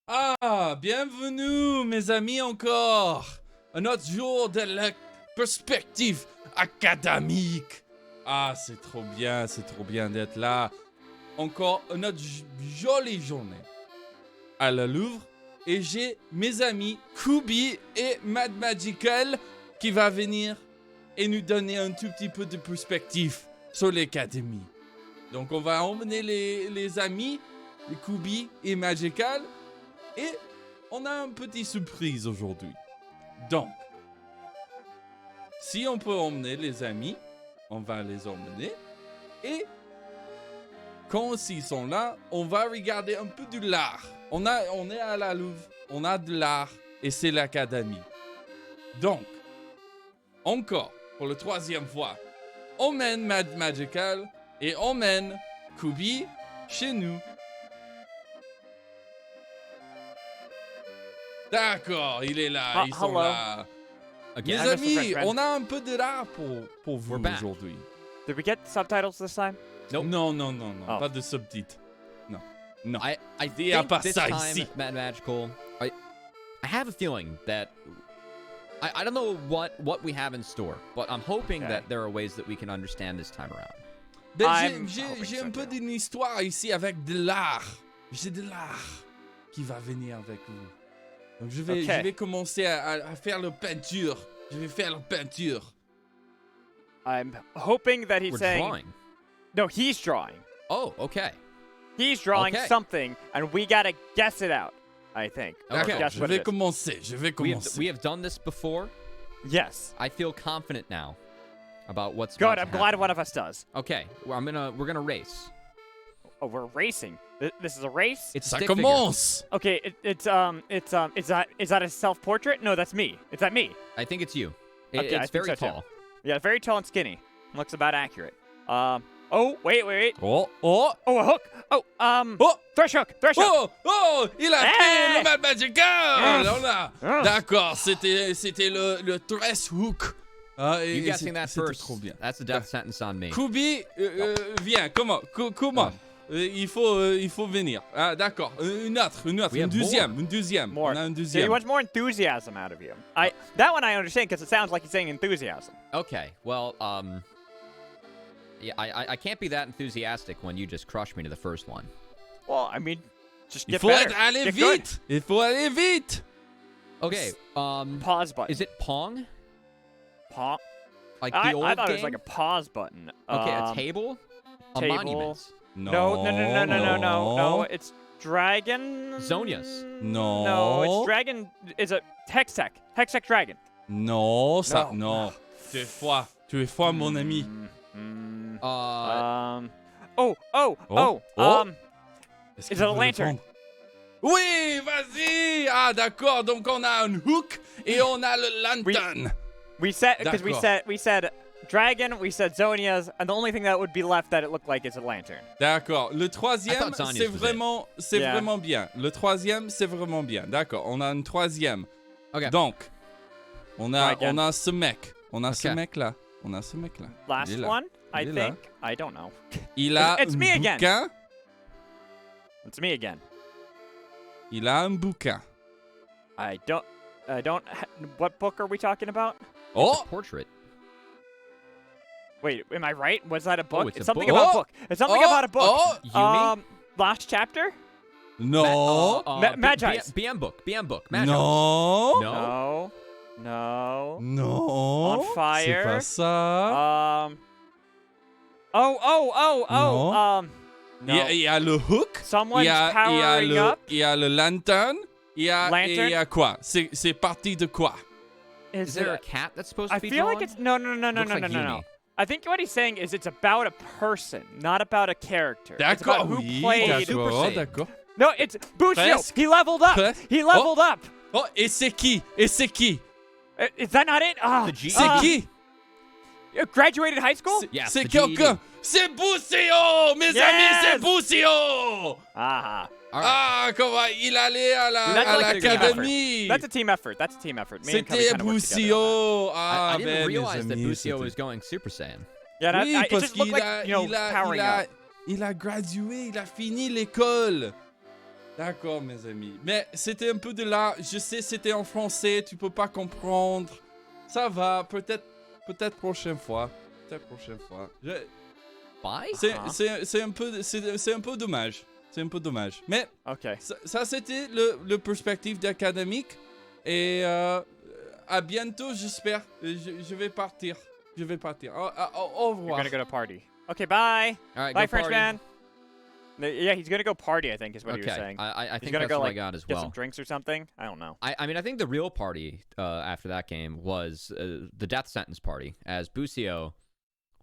Ah, bienvenue mes amis encore. Un autre jour de la perspective académique. Ah, c'est trop bien d'être là. Encore une autre jolie journée à la Louvre. Et j'ai mes amis Kubi et Mad Magical qui va venir et nous donner un tout petit peu de perspective sur l'académie. Donc on va emmener les amis, les Kubi et Magical. Et on a une petite surprise aujourd'hui. Donc, si on peut emmener les amis, on va les emmener. Et quand ils sont là, on va regarder un peu de l'art. On est à la Louvre, on a de l'art et c'est l'académie. Donc, encore, pour la troisième fois, on mène Mad Magical et on mène Kubi chez nous. D'accord, il est là, ils sont là. Again, Mes amis, on a un peu de l'art pour vous aujourd'hui. Did we get subtitles this time? Nope. Non, Oh. pas de subtitres. Non. I Il y a think pas this ça time, ici. Mad Magical, I have a feeling that I don't know what we have in store, but I'm hoping that there are ways that we can understand this time around. Ben, j'ai un peu d'une histoire ici avec de l'art. J'ai de l'art qui va venir avec vous. Donc je vais commencer à faire la peinture. Je vais faire la peinture. I'm hoping that he's We're saying... drawing. No, he's drawing. Oh, okay. He's drawing Okay. something, and we gotta guess it out, I think. Okay. D'accord, Guess je what vais it is. commencer. Je vais We commencer. have done this before. Yes. I feel confident now about what's Good, about to I'm glad happen. one of us does. Okay, well, we're gonna race. Oh, we're racing. This is a race? It's a Ça stick figure. commence. Okay, is that a self-portrait? No, that's me. Is that me? I think it's you. Okay, I It's think very so, too. tall. Yeah, very tall and skinny. Looks about accurate. Oh, wait. Oh. Oh, a hook. Oh, Oh. thresh hook. Oh, il a Hey. fait le Mad Magical. Yes. Voilà. D'accord, c'était le Dress Hook. Ah, et You guessing that c'était first? trop bien. That's a death sentence on me. Kubi, viens, comment? Il faut venir. Ah, d'accord. Une autre, We une have deuxième. More. On a une So he deuxième. wants more enthusiasm out of you. That one I understand because it sounds like he's saying enthusiasm. Okay, well, yeah, I can't be that enthusiastic when you just crushed me to the first one. Well, I mean, just Il get faut better. aller Get good. vite. Il faut aller vite. Okay, Pause button. is it Pong? Pause? Like the old I thought game? it was like a pause button. Okay, a table? A table. monument. No. It's Dragon. Zonias. Non. No, it's Dragon. It's a Hextech. Hextech Dragon. Non, ça, No. non. Tu es froid, mon ami. Est-ce Is qu'il it a veut lantern? répondre? Oui, vas-y. Ah, d'accord. Donc on a un hook et on a le lantern. We said because D'accord. we said Dragon, we said Zonias, and the only thing that would be left that it looked like is a lantern. D'accord. Le I troisième, thought Zonia's c'est was vraiment, Yeah. vraiment bien. Le troisième, c'est vraiment bien. D'accord. On a une troisième. Okay. Donc, on a ce mec. On a ce Okay. mec-là. Last Il est là. one, I Il est là. think. I don't know. Il a It's un me again. bouquin. It's me again. Il a un bouquin. I don't. What book are we talking about? Oh! Portrait. Wait, am I right? Was that a book? it's a something book. about Oh! a book. It's something Oh! about a book. Oh! Yumi? Last chapter? Non! Magi's. BM book. Magi's. Non! No. No. Non! On fire. C'est pas ça. No. Il y a le hook. Someone's il y a powering up. Il y a le lantern. Il y a Lantern? quoi? C'est parti de quoi? Is there a cat that's supposed to I be feel drawn? like it's no. Looks like Yumi. I think what he's saying is it's about a person, not about a character. It's D'accord, about who oui, played. Super d'accord, Saiyan. d'accord. No, it's Busio. Presque. He leveled up. Presque. He leveled up. Oh, et c'est qui? Is that not it? The G. C'est qui? Graduated high school? Yes, C'est the quelqu'un. GED. C'est Busio, mes Yes. amis, c'est Busio. Ah. All right. Ah, comment il allait à That's like a team l'académie. That's a team effort. Me and Cubby C'était kinda work together. Busio. Ah, I didn't ben, realize mes that amis, Busio c'était- was going Super Saiyan. Yeah, Oui, it parce just looked qu'il like, a, you know, il a, powering il a, up. il a gradué, il a fini l'école. D'accord, mes amis. Mais c'était un peu de là. Je sais, c'était en français. Tu peux pas comprendre. Ça va. Peut-être prochaine fois. Peut-être prochaine fois. Bye? C'est un peu dommage. C'est un peu dommage. Mais Ok. ça c'était le perspective d'académique. Et à bientôt, j'espère. Je vais partir. Je vais partir. Au You're revoir. gonna go to party. Okay, bye. All right, Bye, go party. Frenchman. No, yeah, he's gonna go party, I think, is what he was Okay, saying. I He's think gonna that's go, what I like, got as get some well. drinks or something. I don't know. I mean, I think the real party after that game was the death sentence party, as Busio,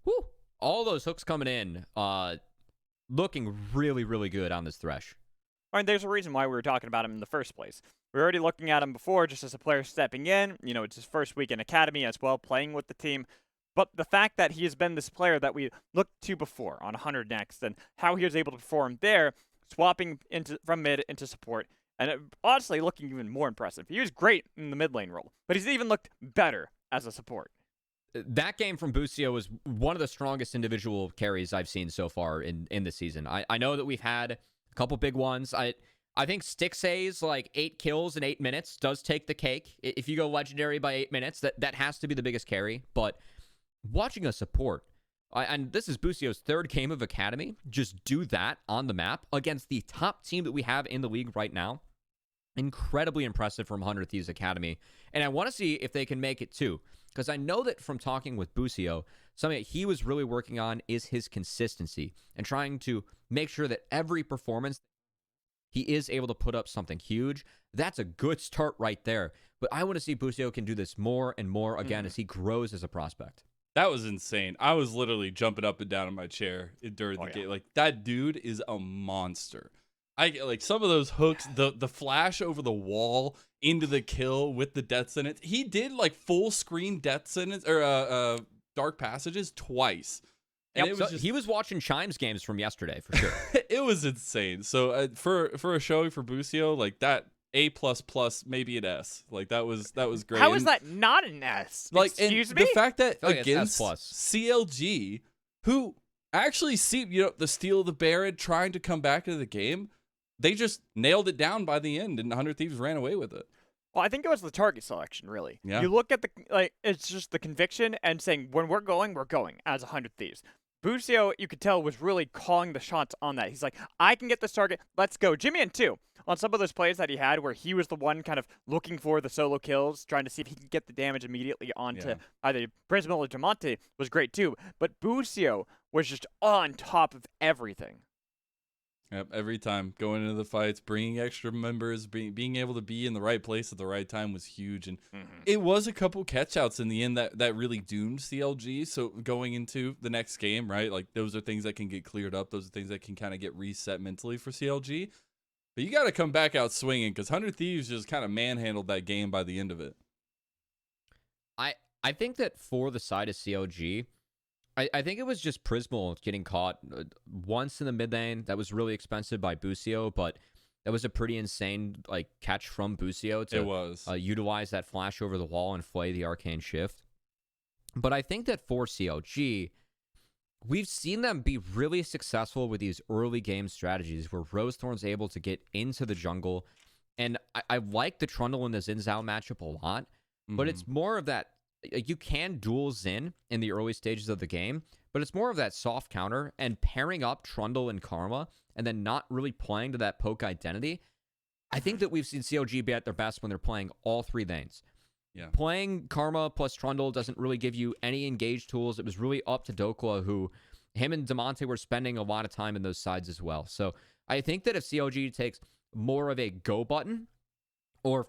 whoo, all those hooks coming in, looking really, really good on this Thresh. I mean, there's a reason why we were talking about him in the first place. We were already looking at him before just as a player stepping in. You know, it's his first week in Academy as well, playing with the team. But the fact that he has been this player that we looked to before on 100 Next and how he was able to perform there, swapping from mid into support, and honestly looking even more impressive. He was great in the mid lane role, but he's even looked better as a support. That game from Busio was one of the strongest individual carries I've seen so far in the season. I know that we've had a couple big ones. I think Stixay's like 8 kills in 8 minutes does take the cake. If you go legendary by 8 minutes, that has to be the biggest carry. But watching a support, and this is Busio's 3rd game of Academy, just do that on the map against the top team that we have in the league right now. Incredibly impressive from 100 Thieves Academy. And I want to see if they can make it too. Because I know that from talking with Busio, something that he was really working on is his consistency and trying to make sure that every performance he is able to put up something huge. That's a good start right there. But I want to see Busio can do this more and more again as he grows as a prospect. That was insane. I was literally jumping up and down in my chair during the game. Like, that dude is a monster. Like some of those hooks, the flash over the wall into the kill with the death sentence. He did like full screen death sentence or dark passages twice. And Yep, he was watching Chimes games from yesterday for sure. It was insane. So for a showing for Busio, like that A++, maybe an S. Like that was great. How is that not an S? Like, Excuse me? the fact that against S+. CLG, who actually see the steal of the Baron trying to come back into the game, they just nailed it down by the end, and 100 Thieves ran away with it. Well, I think it was the target selection, really. Yeah. You look at it's just the conviction and saying, when we're going as 100 Thieves. Busio, you could tell, was really calling the shots on that. He's like, I can get this target, let's go. Jimmy and too, on some of those plays that he had where he was the one kind of looking for the solo kills, trying to see if he could get the damage immediately onto either Prismal or Diamante was great too. But Busio was just on top of everything. Yep, every time going into the fights, bringing extra members, being able to be in the right place at the right time was huge. And it was a couple catch-outs in the end that really doomed CLG. So going into the next game, right, like those are things that can get cleared up. Those are things that can kind of get reset mentally for CLG. But you got to come back out swinging because 100 Thieves just kind of manhandled that game by the end of it. I think that for the side of CLG, I think it was just Prismal getting caught once in the mid lane. That was really expensive by Busio, but that was a pretty insane catch from Busio to utilize that flash over the wall and flay the Arcane Shift. But I think that for CLG, we've seen them be really successful with these early game strategies where Rosethorn's able to get into the jungle. And I like the Trundle and the Xin Zhao matchup a lot, but it's more of that. You can duel Xin in the early stages of the game, but it's more of that soft counter and pairing up Trundle and Karma and then not really playing to that poke identity. I think that we've seen CLG be at their best when they're playing all 3 lanes. Yeah. Playing Karma plus Trundle doesn't really give you any engaged tools. It was really up to Dokla, who him and Diamante were spending a lot of time in those sides as well. So I think that if CLG takes more of a go button or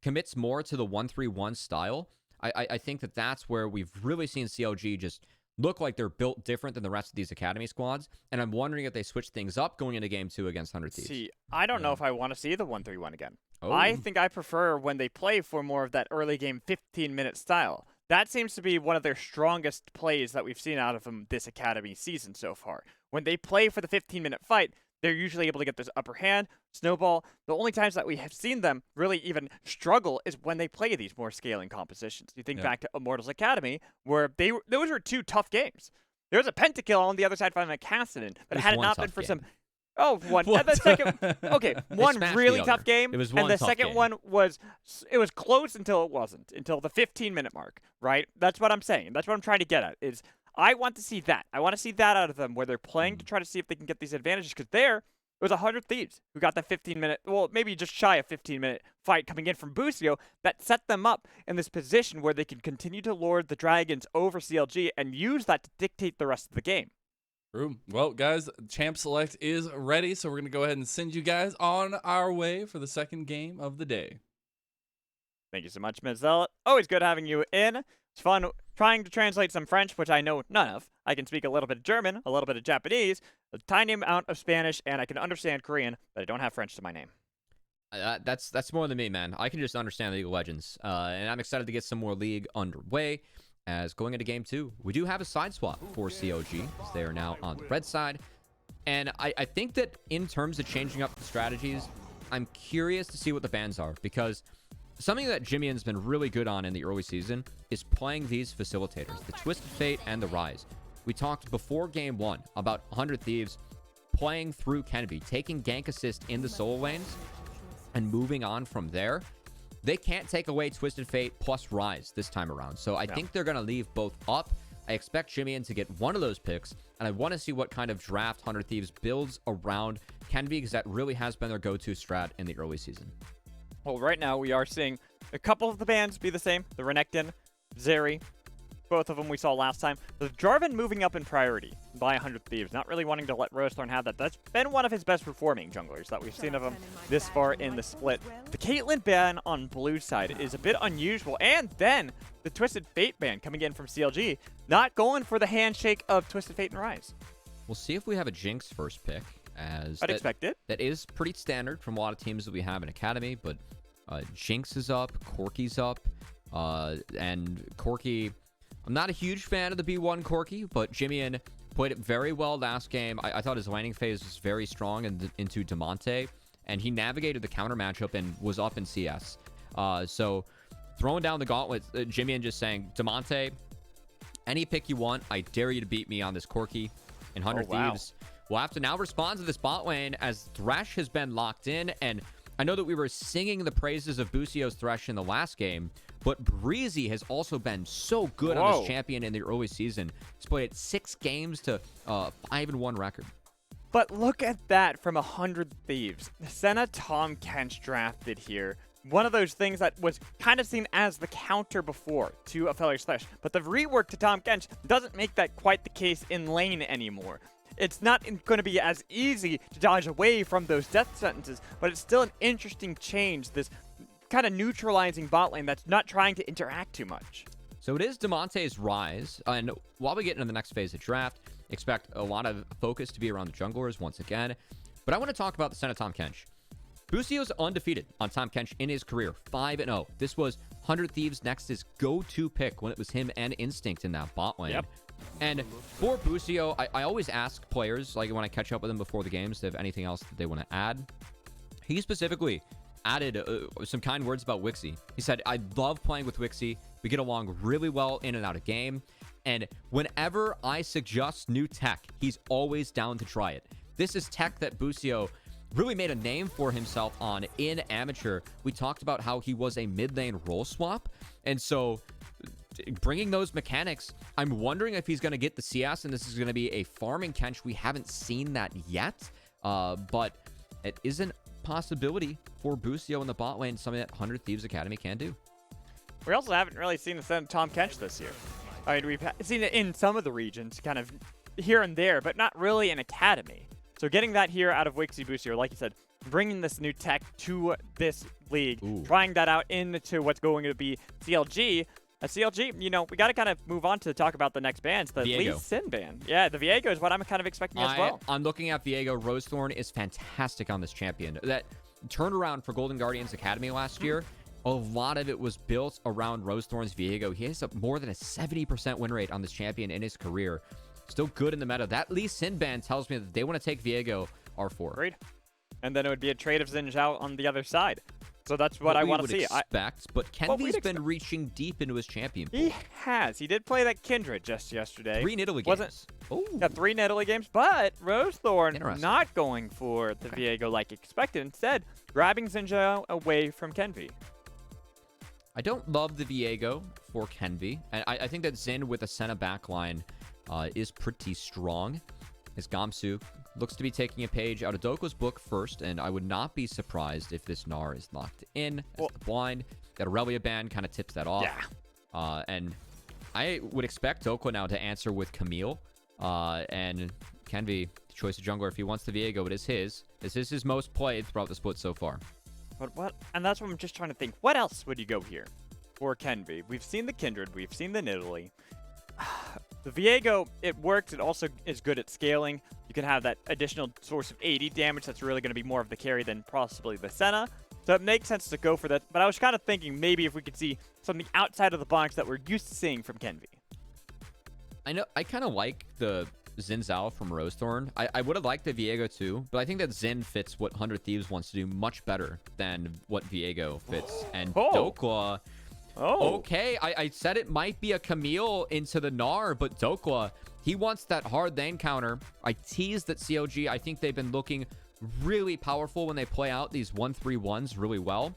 commits more to the 1-3-1 style, I think that that's where we've really seen CLG just look like they're built different than the rest of these Academy squads. And I'm wondering if they switch things up going into Game 2 against 100 Thieves. See, I don't know if I want to see the 1-3-1 again. Oh. I think I prefer when they play for more of that early game 15-minute style. That seems to be one of their strongest plays that we've seen out of them this Academy season so far. When they play for the 15-minute fight, they're usually able to get this upper hand, snowball. The only times that we have seen them really even struggle is when they play these more scaling compositions. You think back to Immortals Academy, where those were 2 tough games. There was a pentakill on the other side from Cassidy, but had it not been for some Oh, one. What? And the second, okay, one smashed really the tough other. game. It was and one the tough second game. one was close until it wasn't, until the 15-minute mark, right? That's what I'm saying. That's what I'm trying to get at. Is I want to see that. I want to see that out of them, where they're playing to try to see if they can get these advantages. Because there, it was 100 Thieves who got that 15-minute, well, maybe just shy of 15-minute fight coming in from Busio that set them up in this position where they can continue to lord the Dragons over CLG and use that to dictate the rest of the game. True. Well, guys, Champ Select is ready, so we're going to go ahead and send you guys on our way for the second game of the day. Thank you so much, Ms. Zealot. Always good having you in. It's fun trying to translate some French, which I know none of. I can speak a little bit of German, a little bit of Japanese, a tiny amount of Spanish, and I can understand Korean, but I don't have French to my name. That's more than me, man. I can just understand League of Legends, and I'm excited to get some more League underway. As going into Game 2, we do have a side swap for CLG, as they are now on the red side. And I think that in terms of changing up the strategies, I'm curious to see what the bans are, because something that Jimmy's been really good on in the early season is playing these facilitators, the Twisted Fate and the Rise. We talked before Game 1 about 100 Thieves playing through Kennedy, taking gank assist in the solo lanes, and moving on from there. They can't take away Twisted Fate plus Rise this time around. So I think they're going to leave both up. I expect Jimmy to get one of those picks, and I want to see what kind of draft 100 Thieves builds around Kennedy, because that really has been their go-to strat in the early season. Well, right now we are seeing a couple of the bans be the same. The Renekton, Zeri, both of them we saw last time. The Jarvan moving up in priority by 100 Thieves, not really wanting to let Rosethorn have that. That's been one of his best performing junglers that we've seen of him this far in the split. The Caitlyn ban on blue side is a bit unusual, and then the Twisted Fate ban coming in from CLG, not going for the handshake of Twisted Fate and Rise. We'll see if we have a Jinx first pick, as I'd expect it. That is pretty standard from a lot of teams that we have in Academy, but Jinx is up, Corki's up, and Corki, I'm not a huge fan of the B1 Corki, but Jimmy played it very well last game. I thought his laning phase was very strong into Damonte, and he navigated the counter matchup and was up in CS. So throwing down the gauntlet, Jimmy just saying, Damonte, any pick you want, I dare you to beat me on this Corki. And 100 Thieves will have to now respond to this bot lane, as Thresh has been locked in. And I know that we were singing the praises of Busio's Thresh in the last game, but Breezy has also been so good on this champion in the early season. He's played 6 games to 5-1 record. But look at that from 100 Thieves. Senna Tom Kench drafted here. One of those things that was kind of seen as the counter before to a Feller's Thresh. But the rework to Tom Kench doesn't make that quite the case in lane anymore. It's not going to be as easy to dodge away from those death sentences, but it's still an interesting change, this kind of neutralizing bot lane that's not trying to interact too much. So it is Damonte's Rise, and while we get into the next phase of draft, expect a lot of focus to be around the junglers once again. But I want to talk about the Senna Tom Kench. Busio's undefeated on Tom Kench in his career, 5-0. This was 100 Thieves' next his go-to pick when it was him and Instinct in that bot lane. And for Busio, I always ask players, like when I catch up with them before the games, if they have anything else that they want to add. He specifically added some kind words about Wixie. He said, I love playing with Wixie. We get along really well in and out of game. And whenever I suggest new tech, he's always down to try it. This is tech that Busio really made a name for himself on in amateur. We talked about how he was a mid lane role swap. And so bringing those mechanics, I'm wondering if he's going to get the CS and this is going to be a farming Kench. We haven't seen that yet, but it is a possibility for Busio in the bot lane, something that 100 Thieves Academy can do. We also haven't really seen the Tom Kench this year. I mean, we've seen it in some of the regions, kind of here and there, but not really in Academy. So getting that here out of Wixie Busio, like you said, bringing this new tech to this league, trying that out into what's going to be CLG. CLG, you know, we got to kind of move on to talk about the next bans. The Lee Sin ban. Yeah, the Viego is what I'm kind of expecting as well. I'm looking at Viego. Rosethorn is fantastic on this champion. That turnaround for Golden Guardians Academy last year, a lot of it was built around Rosethorn's Viego. He has more than a 70% win rate on this champion in his career. Still good in the meta. That Lee Sin ban tells me that they want to take Viego R4. Great. And then it would be a trade of Xin Zhao on the other side. So that's what I want to see. Expect, but Kenvy's been reaching deep into his champion pool. He has. He did play that Kindred just yesterday. 3 Nidalee games. Yeah, 3 Nidalee games, but Rosethorn not going for the Viego like expected. Instead, grabbing Zinja away from Kenvy. I don't love the Viego for Kenvy. And I think that Zin with a Senna backline is pretty strong. As Gamsu looks to be taking a page out of Doko's book first, and I would not be surprised if this Gnar is locked in as the blind. That Aurelia ban kind of tips that off. Yeah. And I would expect Doko now to answer with Camille. And Kenvy, choice of jungler if he wants the Viego, it is his. This is his most played throughout the split so far. But what? And that's what I'm just trying to think. What else would you go here for Kenvy? We've seen the Kindred. We've seen the Nidalee. The Viego, it works. It also is good at scaling. You can have that additional source of 80 damage that's really going to be more of the carry than possibly the Senna. So it makes sense to go for that. But I was kind of thinking maybe if we could see something outside of the box that we're used to seeing from Kenvy. I know I kind of like the Xin Zhao from Rosethorn. I would have liked the Viego too, but I think that Xin fits what 100 Thieves wants to do much better than what Viego fits. And Dokla... Okay, I said it might be a Camille into the Gnar, but Dokla, he wants that hard lane counter. I teased that CLG, I think they've been looking really powerful when they play out these 1-3-1s really well.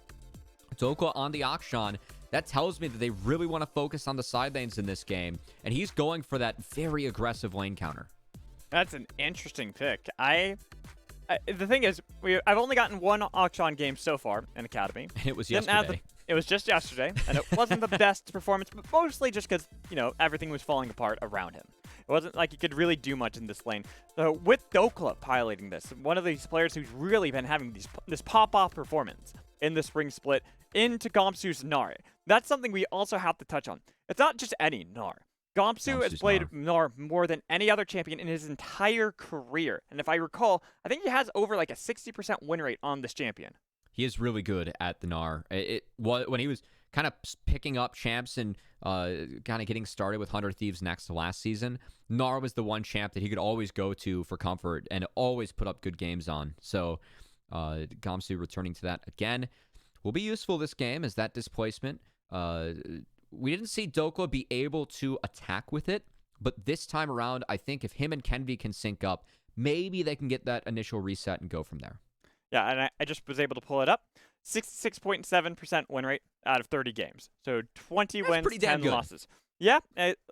Dokla on the Akshan, that tells me that they really want to focus on the side lanes in this game, and he's going for that very aggressive lane counter. That's an interesting pick. The thing is, I've only gotten one Akshan game so far in Academy. It was yesterday. It was just yesterday, and it wasn't the best performance, but mostly just because, everything was falling apart around him. It wasn't like he could really do much in this lane. So with Dokla piloting this, one of these players who's really been having this pop-off performance in the spring split into Gamsu's Gnar, that's something we also have to touch on. It's not just any Gnar. Gamsu has played Gnar more than any other champion in his entire career. And if I recall, I think he has over like a 60% win rate on this champion. He is really good at the Gnar. When he was kind of picking up champs and kind of getting started with 100 Thieves next to last season, Gnar was the one champ that he could always go to for comfort and always put up good games on. So Gamsu returning to that again will be useful this game as that displacement. We didn't see Dokla be able to attack with it, but this time around, I think if him and Kenvy can sync up, maybe they can get that initial reset and go from there. Yeah, and I just was able to pull it up. 66.7% win rate out of 30 games. So 20 wins, 10 losses. Yeah,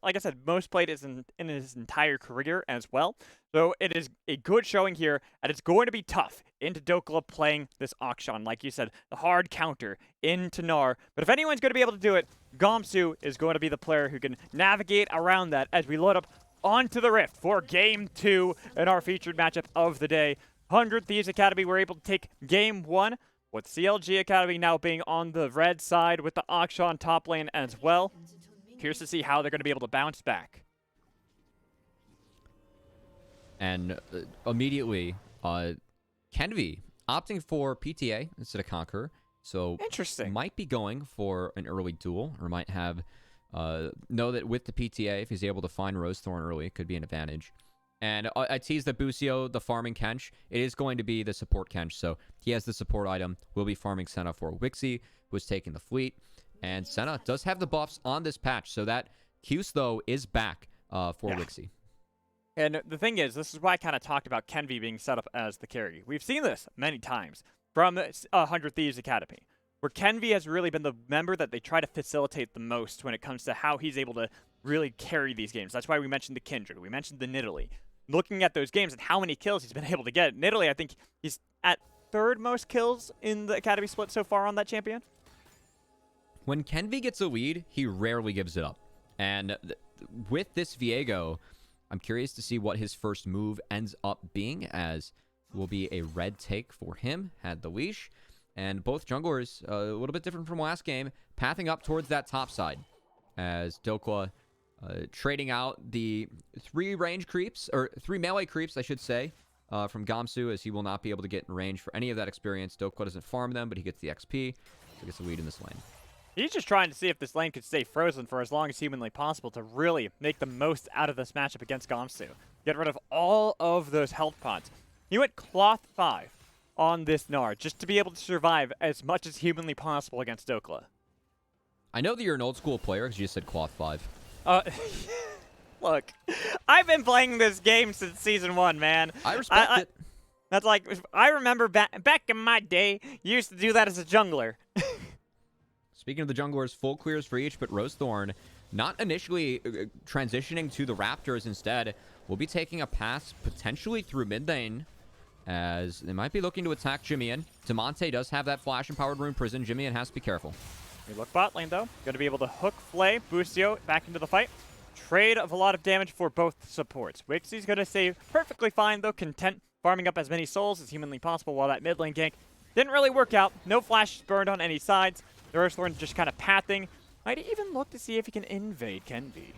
like I said, most played is in his entire career as well. So it is a good showing here, and it's going to be tough into Dokla playing this Akshan. Like you said, the hard counter into Gnar. But if anyone's going to be able to do it, Gamsu is going to be the player who can navigate around that as we load up onto the Rift for Game 2 in our featured matchup of the day. 100 Thieves Academy were able to take Game 1, with CLG Academy now being on the red side with the Akshan top lane as well. Here's to see how they're going to be able to bounce back. And immediately, Kenvy opting for PTA instead of Conqueror. So interesting. Might be going for an early duel, or might have know that with the PTA, if he's able to find Rosethorn early, it could be an advantage. And I teased that Busio, the farming Kench, it is going to be the support Kench. So he has the support item. We'll be farming Senna for Wixie, who is taking the fleet. And Senna does have the buffs on this patch. So that Qs, though, is back for Wixie. And the thing is, this is why I kind of talked about Kenvy being set up as the carry. We've seen this many times from 100 Thieves Academy, where Kenvy has really been the member that they try to facilitate the most when it comes to how he's able to really carry these games. That's why we mentioned the Kindred. We mentioned the Nidalee. Looking at those games and how many kills he's been able to get. Nidalee, I think he's at third most kills in the Academy split so far on that champion. When Kenvy gets a lead, he rarely gives it up. And with this Viego, I'm curious to see what his first move ends up being, as will be a red take for him, had the leash. And both junglers, a little bit different from last game, pathing up towards that top side. As Dokla trading out the 3 range creeps, or 3 melee creeps, I should say, from Gamsu, as he will not be able to get in range for any of that experience. Dokla doesn't farm them, but he gets the XP, so he gets the lead in this lane. He's just trying to see if this lane could stay frozen for as long as humanly possible to really make the most out of this matchup against Gamsu. Get rid of all of those health pods. He went Cloth 5 on this Gnar just to be able to survive as much as humanly possible against Dokla. I know that you're an old school player because you just said Cloth 5. Look, I've been playing this game since Season 1, man. I respect it. That's like, I remember back in my day, you used to do that as a jungler. Speaking of the junglers, full clears for each, but Rosethorn not initially transitioning to the Raptors instead. Will be taking a pass potentially through mid lane as they might be looking to attack Jimmian. Damonte does have that flash-empowered Rune Prison. Jimmian has to be careful. We look bot lane, though. Going to be able to hook Flay, Boostio back into the fight. Trade of a lot of damage for both supports. Wixie's going to stay perfectly fine, though, content farming up as many souls as humanly possible while that mid lane gank didn't really work out. No flashes burned on any sides. The Rosethorn just kind of pathing. Might even look to see if he can invade Kenvi.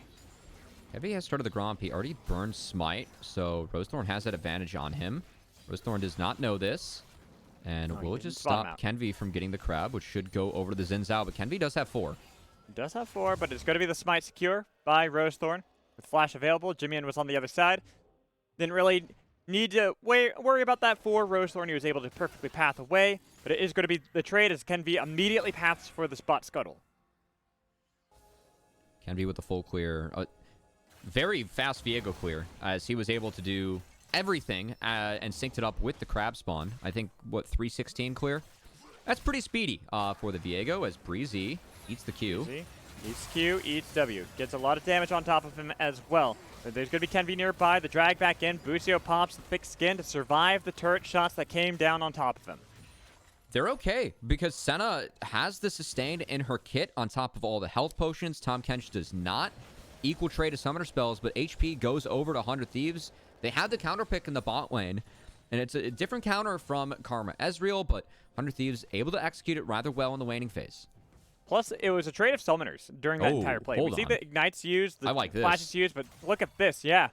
Heavy has started the Gromp. He already burned Smite, so Rosethorn has that advantage on him. Rosethorn does not know this, and will just stop Kenvi from getting the crab, which should go over to the Xin Zhao, but Kenvi does have 4. Does have 4, but it's going to be the Smite secure by Rosethorn. With flash available, Jimmian was on the other side. Didn't really need to worry about that for Rosethorn. He was able to perfectly path away, but it is going to be the trade as Kenvi immediately paths for the spot scuttle. Kenvi with the full clear. Very fast Viego clear, as he was able to do everything and synced it up with the crab spawn. I think, what, 316 clear? That's pretty speedy for the Viego, as Breezy eats the Q. Breezy eats Q, eats W. Gets a lot of damage on top of him as well. But there's going to be Kenvi nearby. The drag back in. Busio pops the thick skin to survive the turret shots that came down on top of him. They're okay, because Senna has the sustained in her kit on top of all the health potions. Tahm Kench does not. Equal trade of summoner spells, but HP goes over to 100 Thieves. They have the counter pick in the bot lane, and it's a different counter from Karma Ezreal, but 100 Thieves able to execute it rather well in the waning phase. Plus, it was a trade of summoners during that entire play. We see the Ignites used, the flashes used, but look at this, yeah.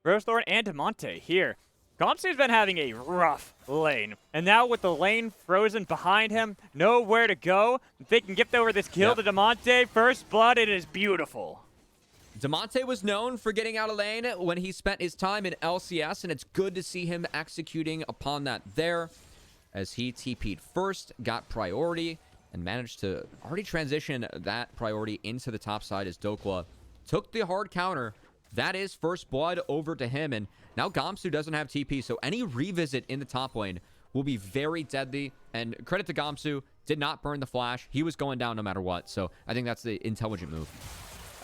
Rosethorn and Damonte here. Gomsu's been having a rough lane, and now with the lane frozen behind him, nowhere to go, if they can get over this kill to Damonte, first blood, it is beautiful. Damonte was known for getting out of lane when he spent his time in LCS, and it's good to see him executing upon that there, as he TP'd first, got priority, and managed to already transition that priority into the top side as Dokla took the hard counter. That is first blood over to him, and now Gamsu doesn't have TP, so any revisit in the top lane will be very deadly, and credit to Gamsu, did not burn the flash. He was going down no matter what, so I think that's the intelligent move.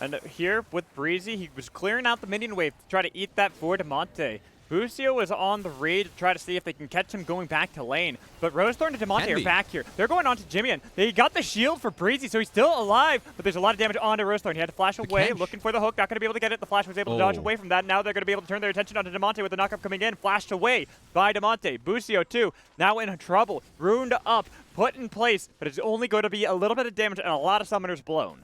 And here with Breezy, he was clearing out the minion wave to try to eat that for Damonte. Busio was on the raid to try to see if they can catch him going back to lane. But Rosethorn and Damonte are back here. They're going on to Jimmian. They got the shield for Breezy, so he's still alive. But there's a lot of damage onto Rosethorn. He had to flash away, looking for the hook. Not going to be able to get it. The flash was able to dodge away from that. Now they're going to be able to turn their attention onto Damonte with the knockup coming in. Flashed away by Damonte. Busio, too, now in trouble. Ruined up, put in place. But it's only going to be a little bit of damage and a lot of summoners blown.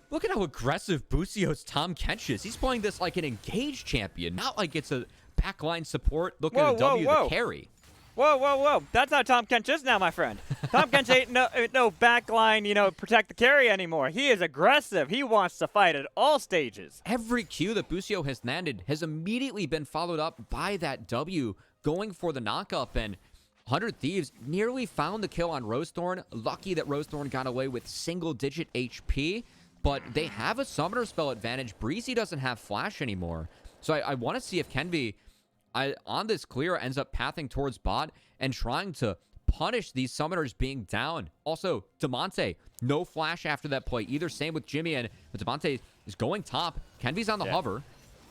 Look at how aggressive Busio's Tahm Kench is. He's playing this like an engaged champion, not like it's a backline support looking at a W to carry. Whoa. That's how Tahm Kench is now, my friend. Tahm Kench ain't no backline, protect the carry anymore. He is aggressive. He wants to fight at all stages. Every Q that Busio has landed has immediately been followed up by that W going for the knockup, and 100 Thieves nearly found the kill on Rosethorn. Lucky that Rosethorn got away with single-digit HP. But they have a summoner spell advantage. Breezy doesn't have flash anymore. So I want to see if Kenvi, on this clear, ends up pathing towards bot and trying to punish these summoners being down. Also, Damonte, no flash after that play either. Same with Jimmian, but Damonte is going top. Kenvi's on the hover.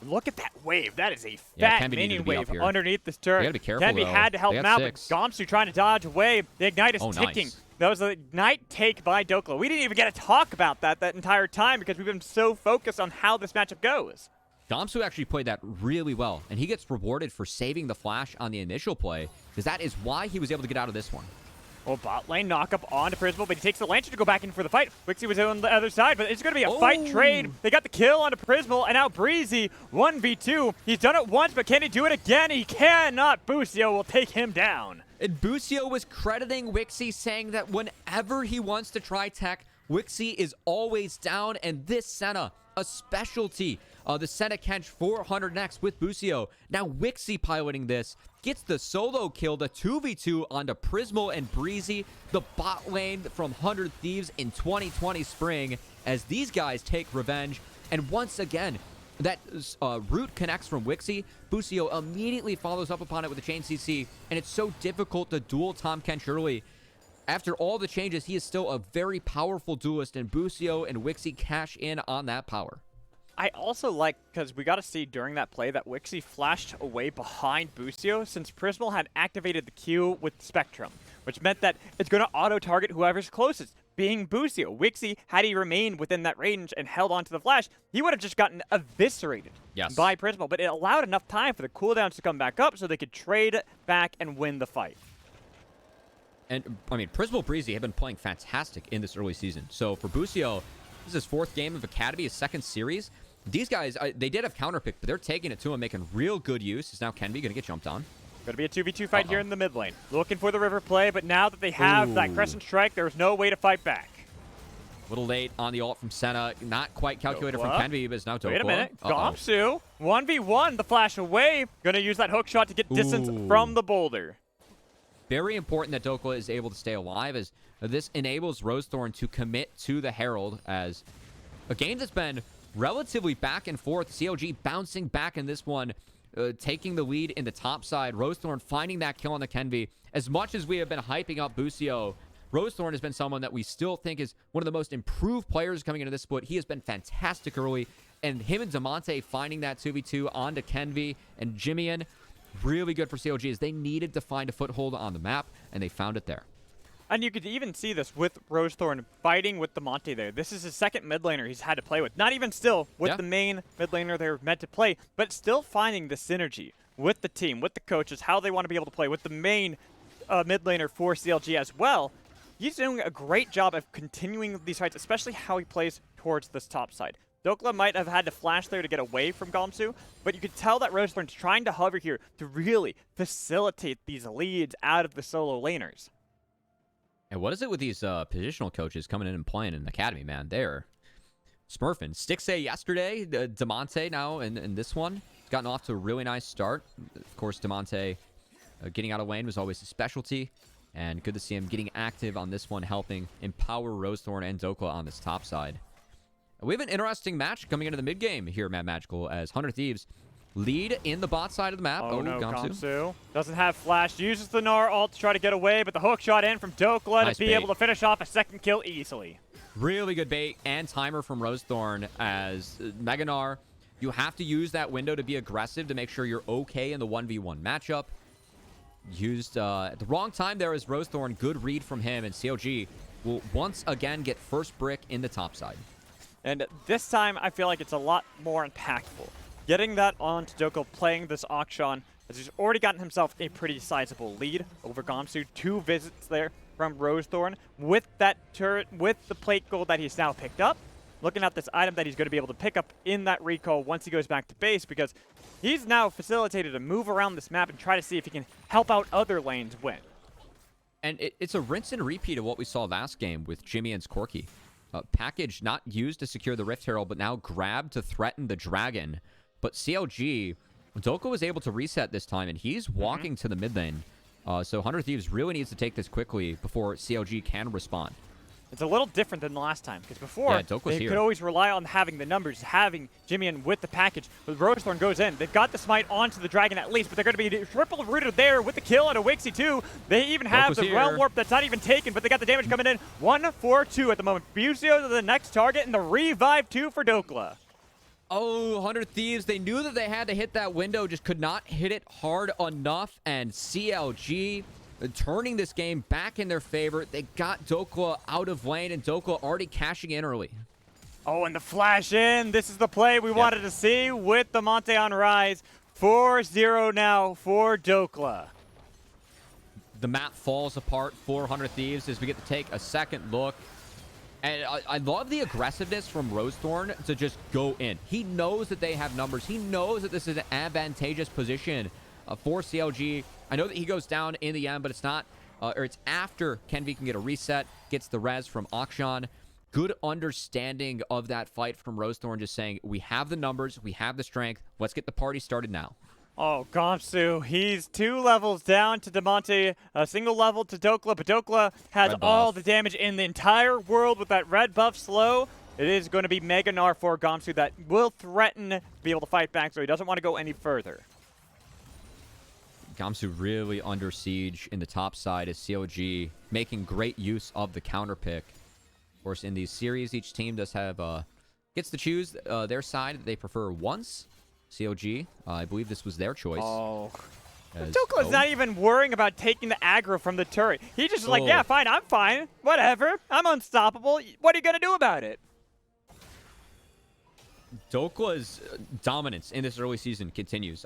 Look at that wave. That is a fat minion wave underneath this turret. You gotta be careful, Kenvi had to help him out, but Gamsu trying to dodge away. The Ignite is ticking. Nice. That was a Ignite take by Dokla. We didn't even get to talk about that entire time because we've been so focused on how this matchup goes. Gamsu actually played that really well, and he gets rewarded for saving the flash on the initial play, because that is why he was able to get out of this one. Well, bot lane knockup onto Prismal, but he takes the Lancer to go back in for the fight. Wixie was on the other side, but it's going to be a fight trade. They got the kill onto Prismal, and now Breezy, 1v2. He's done it once, but can he do it again? He cannot. Busio will take him down. And Busio was crediting Wixie, saying that whenever he wants to try tech, Wixie is always down, and this Senna, a specialty The Senna catch 400 next with Busio. Now Wixie piloting this. Gets the solo kill, the 2v2 onto Prismal and Breezy. The bot lane from 100 Thieves in 2020 spring as these guys take revenge. And once again, that root connects from Wixie. Busio immediately follows up upon it with a chain CC. And it's so difficult to duel Tahm Kench early. After all the changes, he is still a very powerful duelist, and Busio and Wixie cash in on that power. I also like, because we got to see during that play that Wixie flashed away behind Busio since Prismal had activated the Q with Spectrum, which meant that it's going to auto-target whoever's closest, being Busio. Wixie, had he remained within that range and held onto the flash, he would have just gotten eviscerated by Prismal, but it allowed enough time for the cooldowns to come back up so they could trade back and win the fight. And, I mean, Prismal Breezy have been playing fantastic in this early season. So, for Busio, this is his 4th game of Academy, his 2nd series. These guys, they did have counterpick, but they're taking it to him, making real good use. Is now Kenby going to get jumped on? Going to be a 2v2 fight here in the mid lane. Looking for the river play, but now that they have that Crescent Strike, there's no way to fight back. A little late on the ult from Senna. Not quite calculated from Kenby, but it's now Dokla. Wait a minute. Gamsu, 1v1, the flash away. Going to use that hook shot to get distance from the boulder. Very important that Dokla is able to stay alive, as this enables Rosethorn to commit to the Herald, as a game that's been relatively back and forth. CLG bouncing back in this one, taking the lead in the top side. Rosethorn finding that kill on the Kenby. As much as we have been hyping up Busio, Rosethorn has been someone that we still think is one of the most improved players coming into this split. He has been fantastic early, and him and Damonte finding that 2v2 onto Kenby and Jimmian, really good for CLG, as they needed to find a foothold on the map, and they found it there. And you could even see this with Rosethorn fighting with Damonte there. This is his 2nd mid laner he's had to play with. Not even still with the main mid laner they're meant to play, but still finding the synergy with the team, with the coaches, how they want to be able to play with the main mid laner for CLG as well. He's doing a great job of continuing these fights, especially how he plays towards this top side. Dokla might have had to flash there to get away from Gamsu, but you could tell that Rosethorn's trying to hover here to really facilitate these leads out of the solo laners. And what is it with these positional coaches coming in and playing in the Academy, man? They're smurfing. Stixay yesterday, Damonte now in this one. He's gotten off to a really nice start. Of course, Damonte getting out of lane was always his specialty. And good to see him getting active on this one, helping empower Rosethorn and Dokla on this top side. We have an interesting match coming into the mid game here, Mad Magical, as 100 Thieves lead in the bot side of the map. Oh no, Gamsu doesn't have flash, uses the Gnar ult to try to get away, but the hook shot in from Dokla to be able to finish off a 2nd kill easily. Really good bait and timer from Rosethorn, as Mega Gnar, you have to use that window to be aggressive to make sure you're okay in the 1v1 matchup. Used at the wrong time there is Rosethorn. Good read from him, and CLG will once again get first brick in the top side. And this time, I feel like it's a lot more impactful. Getting that onto Dokla, playing this Akshan, as he's already gotten himself a pretty sizable lead over Gamsu. 2 visits there from Rosethorn with that turret, with the plate gold that he's now picked up. Looking at this item that he's going to be able to pick up in that recall once he goes back to base, because he's now facilitated a move around this map and try to see if he can help out other lanes win. And it's a rinse and repeat of what we saw last game with Jimmy and Corky. Package not used to secure the Rift Herald, but now grabbed to threaten the Dragon. But CLG, Dokla was able to reset this time, and he's walking to the mid lane. So 100 Thieves really needs to take this quickly before CLG can respond. It's a little different than the last time, because before, they could always rely on having the numbers, having Jimmian with the package. But Rosethorn goes in. They've got the smite onto the Dragon at least, but they're going to be triple rooted there with the kill on a Wixie too. They even have the Realm Warp that's not even taken, but they got the damage coming in. 1-4-2 at the moment. Busio to the next target, and the revive 2 for Dokla. Oh, 100 Thieves, they knew that they had to hit that window, just could not hit it hard enough, and CLG turning this game back in their favor. They got Dokla out of lane, and Dokla already cashing in early. Oh, and the flash in. This is the play we wanted to see with the Monte on Rise. 4-0 now for Dokla. The map falls apart for 100 Thieves as we get to take a second look. And I love the aggressiveness from Rosethorn to just go in. He knows that they have numbers. He knows that this is an advantageous position for CLG. I know that he goes down in the end, but it's not, or it's after Kenvi can get a reset, gets the res from Akshan. good understanding of that fight from Rosethorn, just saying, we have the numbers, we have the strength, let's get the party started now. Oh, Gamsu, he's 2 levels down to Damonte, a single level to Dokla, but Dokla has Red all buff. the damage in the entire world with that red buff slow. It is going to be Mega Gnar for Gamsu that will threaten to be able to fight back, so he doesn't want to go any further. Gamsu really under siege in the top side as CLG making great use of the counter pick. Of course, in these series, each team does have gets to choose their side that they prefer once. CLG, I believe this was their choice. Oh. Dokla's not even worrying about taking the aggro from the turret. He just is like, yeah, fine, I'm fine. Whatever. I'm unstoppable. What are you going to do about it? Dokla's dominance in this early season continues.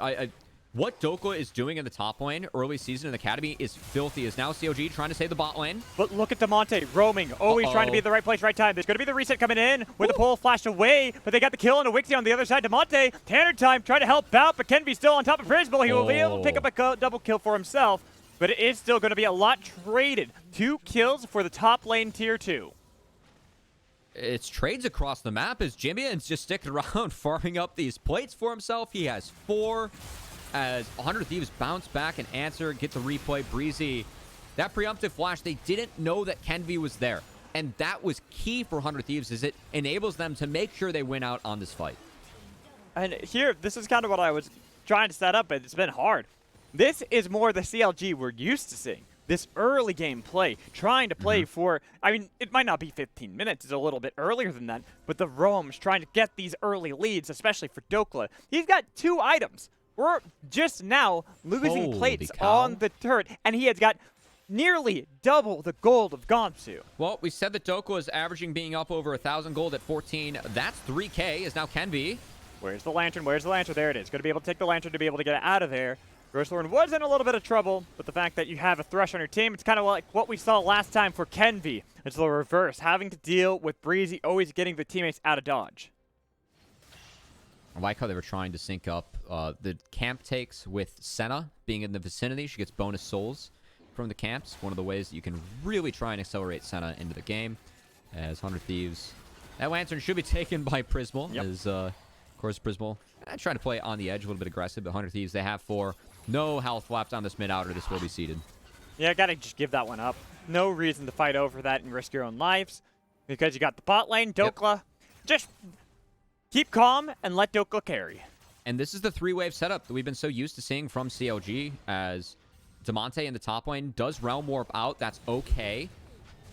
What Dokla is doing in the top lane early season in the Academy is filthy. Is now CLG trying to save the bot lane. But look at Damonte roaming, always trying to be at the right place, right time. There's going to be the reset coming in with the pull flashed away, but they got the kill on a Wixie on the other side. Damonte, Tanner time, trying to help out, but Kenvy's still on top of Prismal. He will be able to pick up a double kill for himself, but it is still going to be a lot traded. 2 kills for the top lane tier 2. It's trades across the map as Jimian's just sticking around farming up these plates for himself. He has 4. As 100 Thieves bounce back and answer, get the replay. Breezy, that preemptive flash, they didn't know that Kenvy was there. And that was key for 100 Thieves, is it enables them to make sure they win out on this fight. And here, this is kind of what I was trying to set up, but it's been hard. This is more the CLG we're used to seeing. This early game play, trying to play for, I mean, it might not be 15 minutes, it's a little bit earlier than that, but the roams trying to get these early leads, especially for Dokla. He's got 2 items. We're just now losing plates on the turret, and he has got nearly double the gold of Gamsu. Well, we said that Dokla is averaging being up over 1,000 gold at 14. That's 3K, is now Kenvy. Where's the Lantern? Where's the Lantern? There it is. Going to be able to take the Lantern to be able to get out of there. Rosethorn was in a little bit of trouble, but the fact that you have a Thresh on your team, it's kind of like what we saw last time for Kenvy. It's the reverse, having to deal with Breezy always getting the teammates out of dodge. I like how they were trying to sync up the camp takes with Senna being in the vicinity. She gets bonus souls from the camps. One of the ways that you can really try and accelerate Senna into the game. As 100 Thieves. That Lantern should be taken by Prismal. Yep. As, of course, Prismal trying to play on the edge, a little bit aggressive. But 100 Thieves, they have 4. No health left on this mid-outer. This will be seeded. Yeah, gotta just give that one up. No reason to fight over that and risk your own lives. Because you got the bot lane, Dokla. Just keep calm and let Dokla carry. And this is the 3-wave setup that we've been so used to seeing from CLG, as Damonte in the top lane does Realm Warp out. That's okay.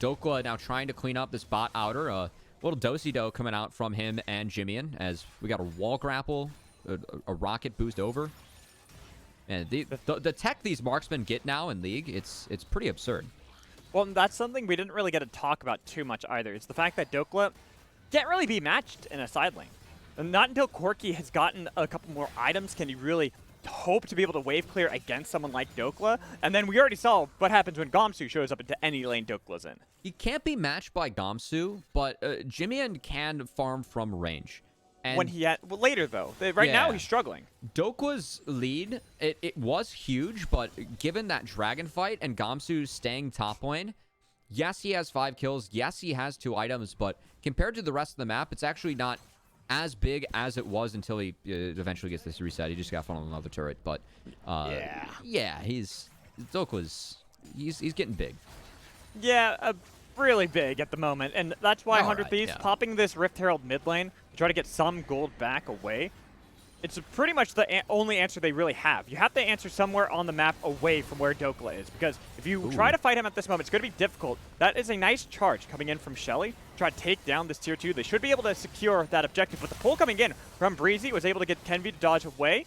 Dokla now trying to clean up this bot outer. A little do-si-do coming out from him and Jimian, as we got a wall grapple, a rocket boost over. And the tech these marksmen get now in League, it's pretty absurd. Well, that's something we didn't really get to talk about too much either. It's the fact that Dokla can't really be matched in a side lane. And not until Corki has gotten a couple more items can he really hope to be able to wave clear against someone like Dokla. And then we already saw what happens when Gamsu shows up into any lane Dokla's in. He can't be matched by Gamsu, but Jimian can farm from range. And when he had, well, later though. Right now he's struggling. Dokla's lead, it was huge, but given that dragon fight and Gamsu staying top lane, yes, he has 5 kills. Yes, he has 2 items, but compared to the rest of the map, it's actually not as big as it was until he eventually gets this reset. He just got fun on another turret, but yeah, Dokla's getting big. Yeah, really big at the moment, and that's why 100 Thieves popping this Rift Herald mid lane to try to get some gold back away. It's pretty much the only answer they really have. You have to answer somewhere on the map away from where Dokla is, because if you try to fight him at this moment, it's going to be difficult. That is a nice charge coming in from Shelly. Try to take down this tier 2. They should be able to secure that objective, but the pull coming in from Breezy was able to get Kenvy to dodge away.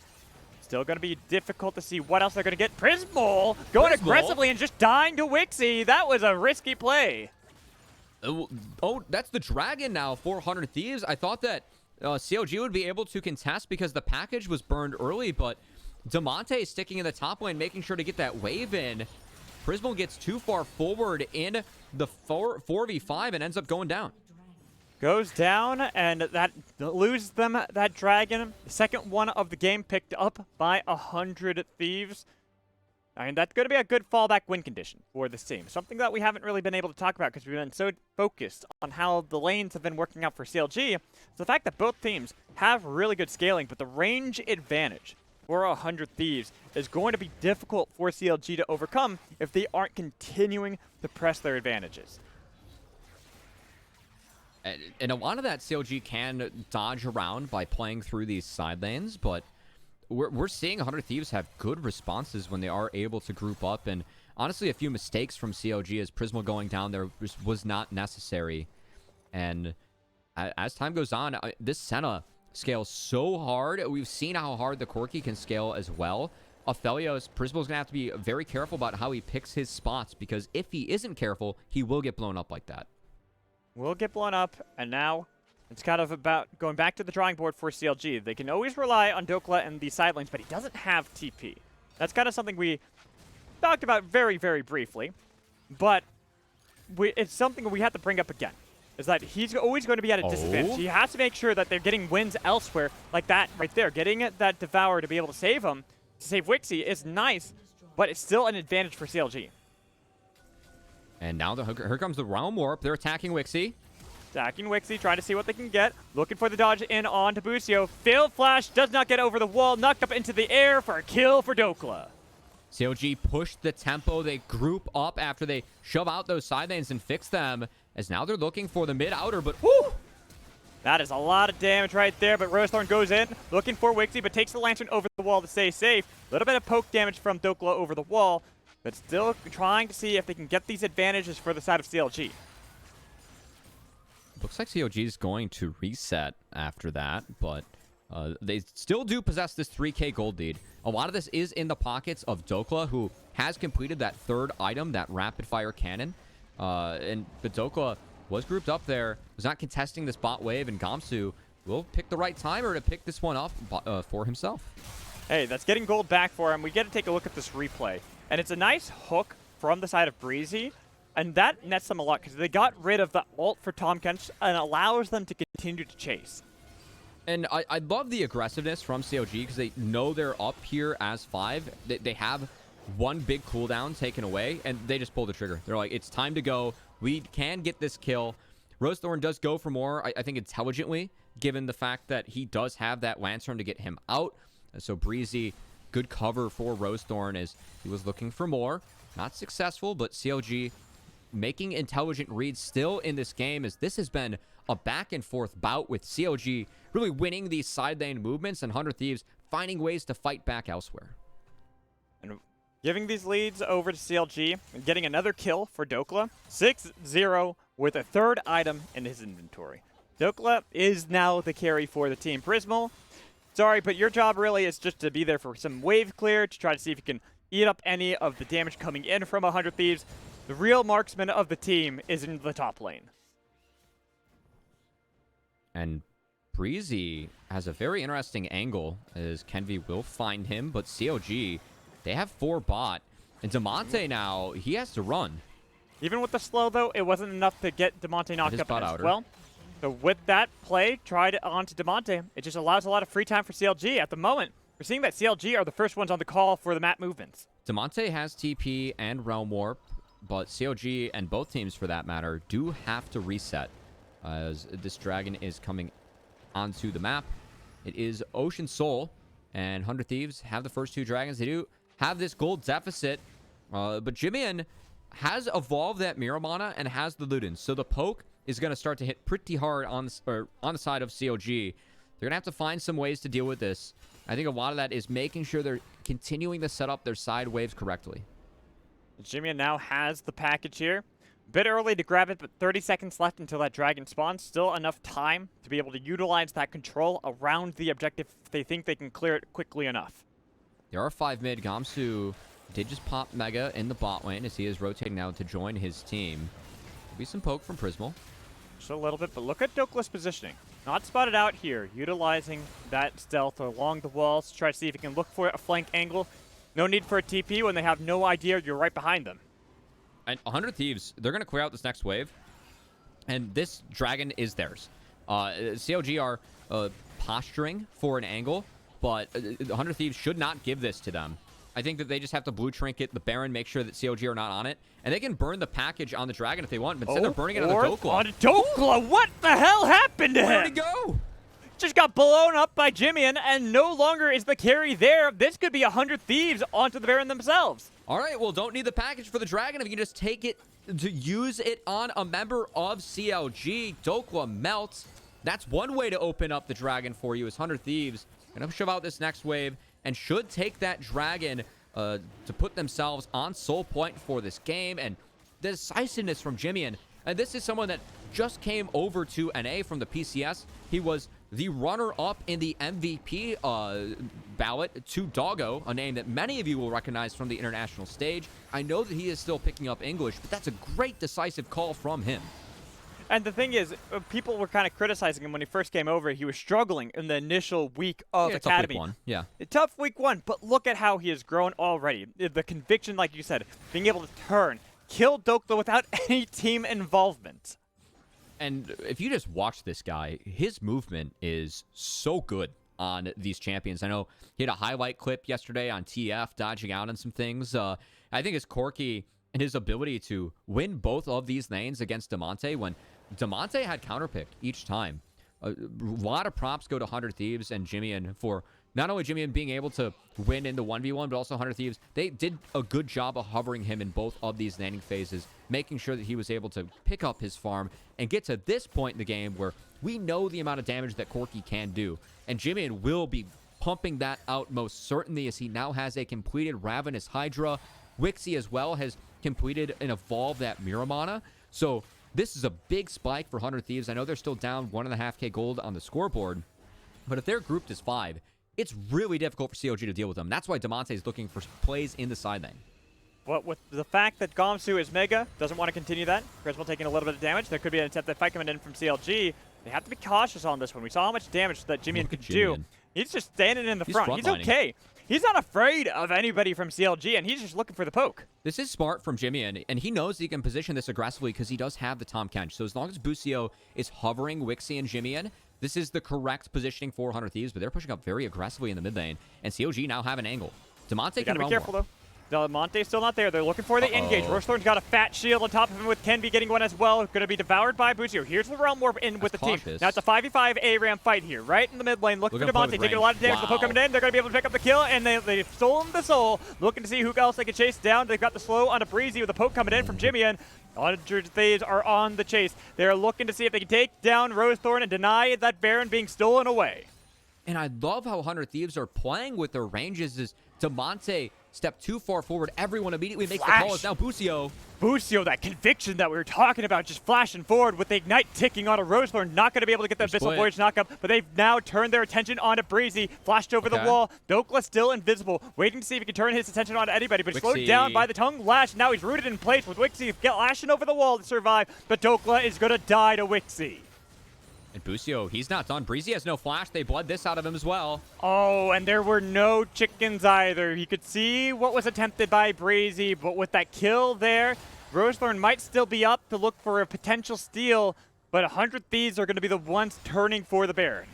Still going to be difficult to see what else they're going to get. Prismal going aggressively and just dying to Wixie. That was a risky play. Oh, that's the dragon now, 400 Thieves. I thought that CLG would be able to contest because the package was burned early, but Damonte is sticking in the top lane, making sure to get that wave in. Prismal gets too far forward in the 4v5 and ends up going down. Goes down, and that loses them that dragon. The second one of the game picked up by 100 Thieves. I mean, that's going to be a good fallback win condition for this team. Something that we haven't really been able to talk about because we've been so focused on how the lanes have been working out for CLG. Is the fact that both teams have really good scaling, but the range advantage for 100 Thieves is going to be difficult for CLG to overcome if they aren't continuing to press their advantages. And a lot of that CLG can dodge around by playing through these side lanes, but we're seeing 100 Thieves have good responses when they are able to group up. And honestly, a few mistakes from CLG as Prismal going down there was not necessary. And as time goes on, this Senna scales so hard. We've seen how hard the Corki can scale as well. Aphelios, Prismal's going to have to be very careful about how he picks his spots, because if he isn't careful, he will get blown up like that. Will get blown up, and now it's kind of about going back to the drawing board for CLG. They can always rely on Dokla and the side lanes, but he doesn't have TP. That's kind of something we talked about very, very briefly, but it's something we have to bring up again, is that he's always going to be at a disadvantage. He has to make sure that they're getting wins elsewhere, like that right there. Getting that Devour to be able to save him, to save Wixie, is nice, but it's still an advantage for CLG. And now here comes the Realm Warp. They're attacking Wixie. Attacking Wixie, trying to see what they can get. Looking for the dodge in on to Busio. Failed flash, does not get over the wall. Knocked up into the air for a kill for Dokla. CLG pushed the tempo. They group up after they shove out those side lanes and fix them, as now they're looking for the mid-outer, but whoo! That is a lot of damage right there, but Rosethorn goes in, looking for Wixie, but takes the Lantern over the wall to stay safe. A little bit of poke damage from Dokla over the wall, but still trying to see if they can get these advantages for the side of CLG. Looks like CLG is going to reset after that, but they still do possess this 3K gold lead. A lot of this is in the pockets of Dokla, who has completed that third item, that rapid-fire cannon. But Dokla was grouped up there, was not contesting this bot wave, and Gamsu will pick the right timer to pick this one up for himself. Hey, that's getting gold back for him. We get to take a look at this replay. And it's a nice hook from the side of Breezy, and that nets them a lot because they got rid of the ult for Tahm Kench and allows them to continue to chase. And I love the aggressiveness from CLG because they know they're up here as 5. They have one big cooldown taken away, and they just pull the trigger. They're like, it's time to go. We can get this kill. Rosethorn does go for more, I think intelligently, given the fact that he does have that Lantern to get him out. So Breezy, good cover for Rosethorn as he was looking for more. Not successful, but CLG making intelligent reads still in this game, as this has been a back-and-forth bout with CLG really winning these side lane movements and 100 Thieves finding ways to fight back elsewhere. And giving these leads over to CLG and getting another kill for Dokla. 6-0 with a third item in his inventory. Dokla is now the carry for the team. Prismal, sorry, but your job really is just to be there for some wave clear to try to see if you can eat up any of the damage coming in from 100 Thieves. The real marksman of the team is in the top lane. And Breezy has a very interesting angle as Kenvi will find him, but CLG, they have 4 bot. And Damonte now, he has to run. Even with the slow, though, it wasn't enough to get Damonte knocked up as outer. well. So with that play, tried onto Damonte. It just allows a lot of free time for CLG at the moment. We're seeing that CLG are the first ones on the call for the map movements. Damonte has TP and Realm Warp, but CLG, and both teams for that matter, do have to reset as this dragon is coming onto the map. It is Ocean Soul, and 100 Thieves have the first 2 dragons. They do have this gold deficit, but Jimian has evolved that Miramana and has the Ludens, so the poke is going to start to hit pretty hard on the side of CLG. They're going to have to find some ways to deal with this. I think a lot of that is making sure they're continuing to set up their side waves correctly. Jimian now has the package here. A bit early to grab it, but 30 seconds left until that dragon spawns. Still enough time to be able to utilize that control around the objective if they think they can clear it quickly enough. There are 5 mid. Gamsu did just pop Mega in the bot lane as he is rotating now to join his team. There'll be some poke from Prismal. Just a little bit, but look at Dokla's positioning. Not spotted out here, utilizing that stealth along the walls to try to see if he can look for a flank angle. No need for a TP when they have no idea you're right behind them. And 100 Thieves, they're going to clear out this next wave, and this dragon is theirs. CLG are posturing for an angle, but 100 Thieves should not give this to them. I think that they just have to blue trinket the Baron, make sure that CLG are not on it, and they can burn the package on the Dragon if they want, but instead they're burning it on the Dokla. On Dokla, what the hell happened to him? Where'd he go? Just got blown up by Jimmy, and no longer is the carry there. This could be 100 Thieves onto the Baron themselves. All right, well, don't need the package for the Dragon if you can just take it to use it on a member of CLG. Dokla melts. That's one way to open up the Dragon for you is 100 Thieves. Gonna shove out this next wave and should take that Dragon to put themselves on soul point for this game. And the decisiveness from Jimmy, and this is someone that just came over to NA from the PCS. He was the runner-up in the MVP ballot to Doggo, a name that many of you will recognize from the international stage. I know that he is still picking up English, but that's a great decisive call from him. And the thing is, people were kind of criticizing him when he first came over. He was struggling in the initial week of Academy. Tough week one. Yeah. A tough week 1, but look at how he has grown already. The conviction, like you said, being able to turn, kill Dokla without any team involvement. And if you just watch this guy, his movement is so good on these champions. I know he had a highlight clip yesterday on TF, dodging out on some things. I think his Corki and his ability to win both of these lanes against Damonte when Damonte had counterpicked each time. A lot of props go to 100 Thieves and Jimmy, and for not only Jimmy being able to win in the 1v1, but also 100 Thieves. They did a good job of hovering him in both of these landing phases, making sure that he was able to pick up his farm and get to this point in the game where we know the amount of damage that Corki can do. And Jimmy will be pumping that out most certainly as he now has a completed Ravenous Hydra. Wixie as well has completed and evolved that Miramana. So this is a big spike for 100 Thieves. I know they're still down 1.5k gold on the scoreboard, but if they're grouped as 5, it's really difficult for CLG to deal with them. That's why Damonte is looking for plays in the side lane. Well, with the fact that Gamsu is Mega, doesn't want to continue that, Prismal taking a little bit of damage, there could be an attempted fight coming in from CLG. They have to be cautious on this one. We saw how much damage that Jimmy could do. He's just standing in the front. He's okay. He's not afraid of anybody from CLG, and he's just looking for the poke. This is smart from Jimmy, and he knows he can position this aggressively because he does have the Tom Kench. So as long as Busio is hovering Wixie and Jimmy in, this is the correct positioning for 100 Thieves, but they're pushing up very aggressively in the mid lane, and CLG now have an angle. Damonte can run. Be careful, though. Damonte's still not there. They're looking for the engage. Roshthorn's got a fat shield on top of him with Kenby getting one as well. Going to be devoured by Busio. Here's the Realm Warp in with the team. Now it's a 5v5 A-Ram fight here, right in the mid lane. Looking for Damonte, taking a lot of damage. The poke coming in. They're going to be able to pick up the kill, and they've stolen the soul. Looking to see who else they can chase down. They've got the slow on a Breezy with the poke coming in from Jimmy, and 100 Thieves are on the chase. They're looking to see if they can take down Rosethorn and deny that Baron being stolen away. And I love how 100 Thieves are playing with their ranges as Damonte stepped too far forward. Everyone immediately makes the call. It's now Busio. Busio, that conviction that we were talking about, just flashing forward with the Ignite ticking on a Rosethorn. Not going to be able to get the Abyssal Voyage knockup, but they've now turned their attention onto Breezy. Flashed over the wall. Dokla still invisible, waiting to see if he can turn his attention onto anybody, but slowed down by the tongue lash. Now he's rooted in place with Wixie lashing over the wall to survive, but Dokla is going to die to Wixie. And Busio, he's not done. Breezy has no flash. They bled this out of him as well. Oh, and there were no chickens either. He could see what was attempted by Breezy, but with that kill there, Rosethorn might still be up to look for a potential steal, but 100 Thieves are going to be the ones turning for the Baron.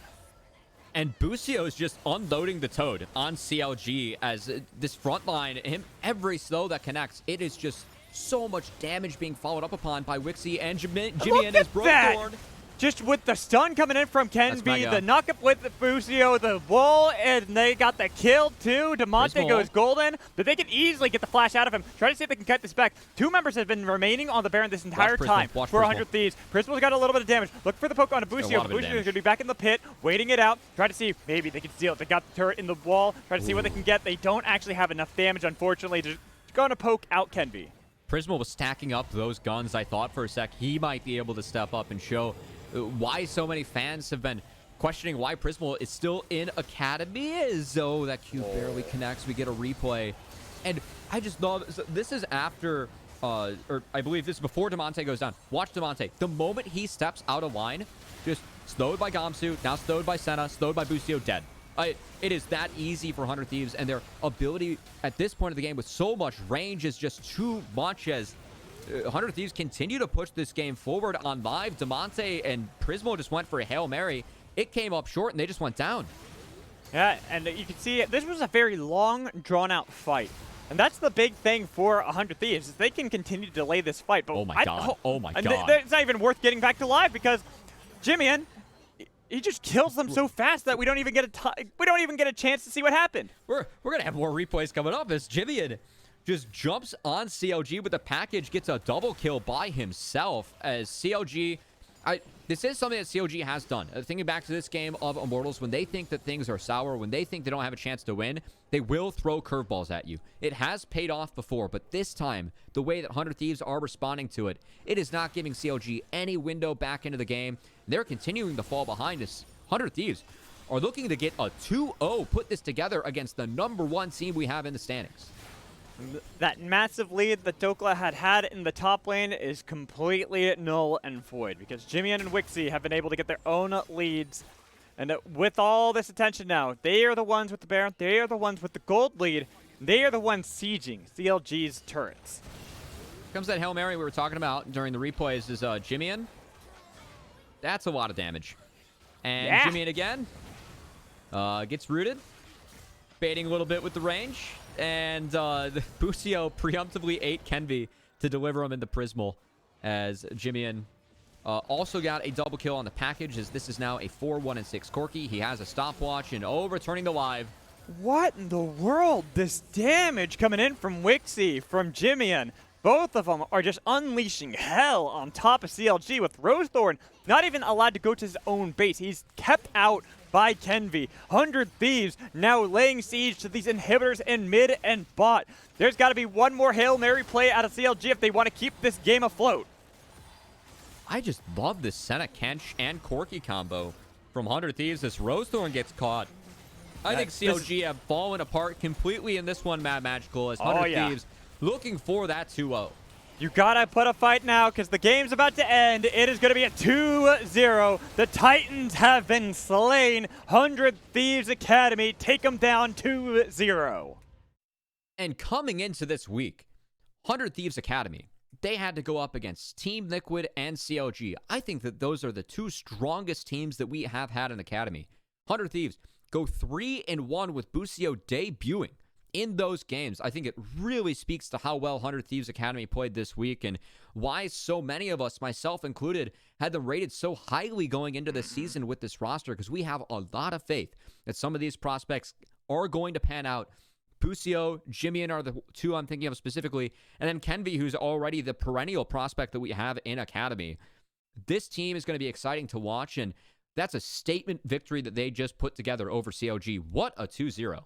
And Busio is just unloading the Toad on CLG as this front line, every slow that connects, it is just so much damage being followed up upon by Wixie and Jimmy and his Brothorn. Just with the stun coming in from Kenby, the knockup with the Busio, the wall, and they got the kill too. Damonte goes golden, but they can easily get the flash out of him. Try to see if they can cut this back. 2 members have been remaining on the Baron this entire time for 100 Thieves. Prismal's got a little bit of damage. Look for the poke on a Busio. Busio is going to be back in the pit, waiting it out. Try to see if maybe they can steal it. They got the turret in the wall. Try to see what they can get. They don't actually have enough damage, unfortunately. Just going to poke out Kenby. Prismal was stacking up those guns. I thought for a sec he might be able to step up and show why so many fans have been questioning why Prismal is still in Academy. That Q barely connects. We get a replay. And I just love this is after, or I believe this is before Damonte goes down. Watch Damonte. The moment he steps out of line, just slowed by Gamsu, now slowed by Senna, slowed by Busio, dead. It is that easy for 100 Thieves, and their ability at this point of the game with so much range is just too much as 100 Thieves continue to push this game forward on live. Damonte and Prismo just went for a Hail Mary. It came up short, and they just went down. Yeah, and you can see this was a very long, drawn-out fight. And that's the big thing for 100 Thieves, is they can continue to delay this fight. But Oh my god. Oh my and god. it's not even worth getting back to live because Jimmy, he just kills them so fast that we don't even get a chance to see what happened. We're gonna have more replays coming up as Jimmy just jumps on CLG with the package, gets a double kill by himself as CLG. This is something that CLG has done. Thinking back to this game of Immortals, when they think that things are sour, when they think they don't have a chance to win, they will throw curveballs at you. It has paid off before, but this time, the way that 100 Thieves are responding to it, it is not giving CLG any window back into the game. They're continuing to fall behind us. 100 Thieves are looking to get a 2-0, put this together against the #1 team we have in the standings. That massive lead that Dokla had in the top lane is completely null and void because Jimmy and Wixie have been able to get their own leads. And with all this attention now, they are the ones with the Baron, they are the ones with the gold lead, they are the ones sieging CLG's turrets. Comes that Hail Mary we were talking about during the replays is Jimmy. That's a lot of damage. And yeah. Jimmy again gets rooted, baiting a little bit with the range. And the Busio preemptively ate Kenvi to deliver him into Prismal as Jimmy also got a double kill on the package as this is now a 4-1-6 Corki. He has a stopwatch and returning to live. What in the world? This damage coming in from Wixie, from Jimmy. Both of them are just unleashing hell on top of CLG with Rosethorn not even allowed to go to his own base. He's kept out by Kenvi. 100 Thieves now laying siege to these inhibitors in mid and bot. There's got to be one more Hail Mary play out of CLG if they want to keep this game afloat. I just love this Senna, Kench, and Corki combo from 100 Thieves as Rosethorn gets caught. I think CLG have fallen apart completely in this one, Mad Magical, as 100 Thieves looking for that 2-0. You gotta put a fight now because the game's about to end. It is gonna be a 2-0. The Titans have been slain. 100 Thieves Academy take them down 2-0. And coming into this week, 100 Thieves Academy, they had to go up against Team Liquid and CLG. I think that those are the two strongest teams that we have had in Academy. 100 Thieves go 3-1 with Busio debuting in those games. I think it really speaks to how well 100 Thieves Academy played this week and why so many of us, myself included, had them rated so highly going into the season with this roster because we have a lot of faith that some of these prospects are going to pan out. Busio, Jimmy are the two I'm thinking of specifically, and then Kenvi, who's already the perennial prospect that we have in Academy. This team is going to be exciting to watch, and that's a statement victory that they just put together over CLG. What a 2-0.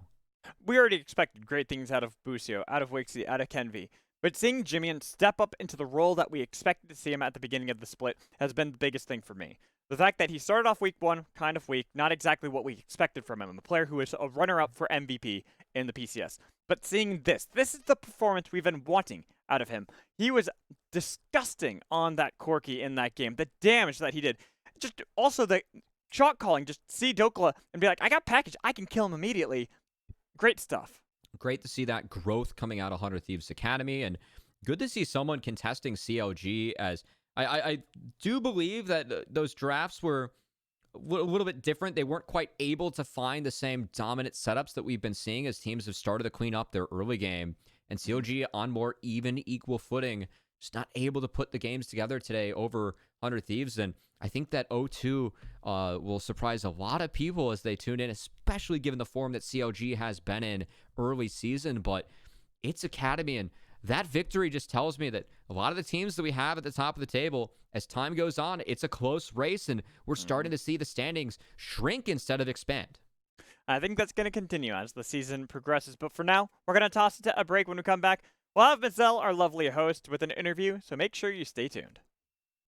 We already expected great things out of Busio, out of Wixie, out of Kenvi. But seeing Jimmy step up into the role that we expected to see him at the beginning of the split has been the biggest thing for me. The fact that he started off week one kind of weak, not exactly what we expected from him. A player who is a runner-up for MVP in the PCS. But seeing this is the performance we've been wanting out of him. He was disgusting on that Corki in that game. The damage that he did. Just also the shot calling, just see Dokla and be like, I got package, I can kill him immediately. Great stuff. Great to see that growth coming out of 100 Thieves Academy, and good to see someone contesting CLG as I do believe that those drafts were a little bit different. They weren't quite able to find the same dominant setups that we've been seeing as teams have started to clean up their early game, and CLG on more even, equal footing, just not able to put the games together today over 100 Thieves, and I think that 0-2 will surprise a lot of people as they tune in, especially given the form that CLG has been in early season, but it's Academy, and that victory just tells me that a lot of the teams that we have at the top of the table, as time goes on, it's a close race, and we're starting to see the standings shrink instead of expand. I think that's going to continue as the season progresses, but for now, we're going to toss it to a break. When we come back, we'll have Mazel, our lovely host, with an interview, so make sure you stay tuned.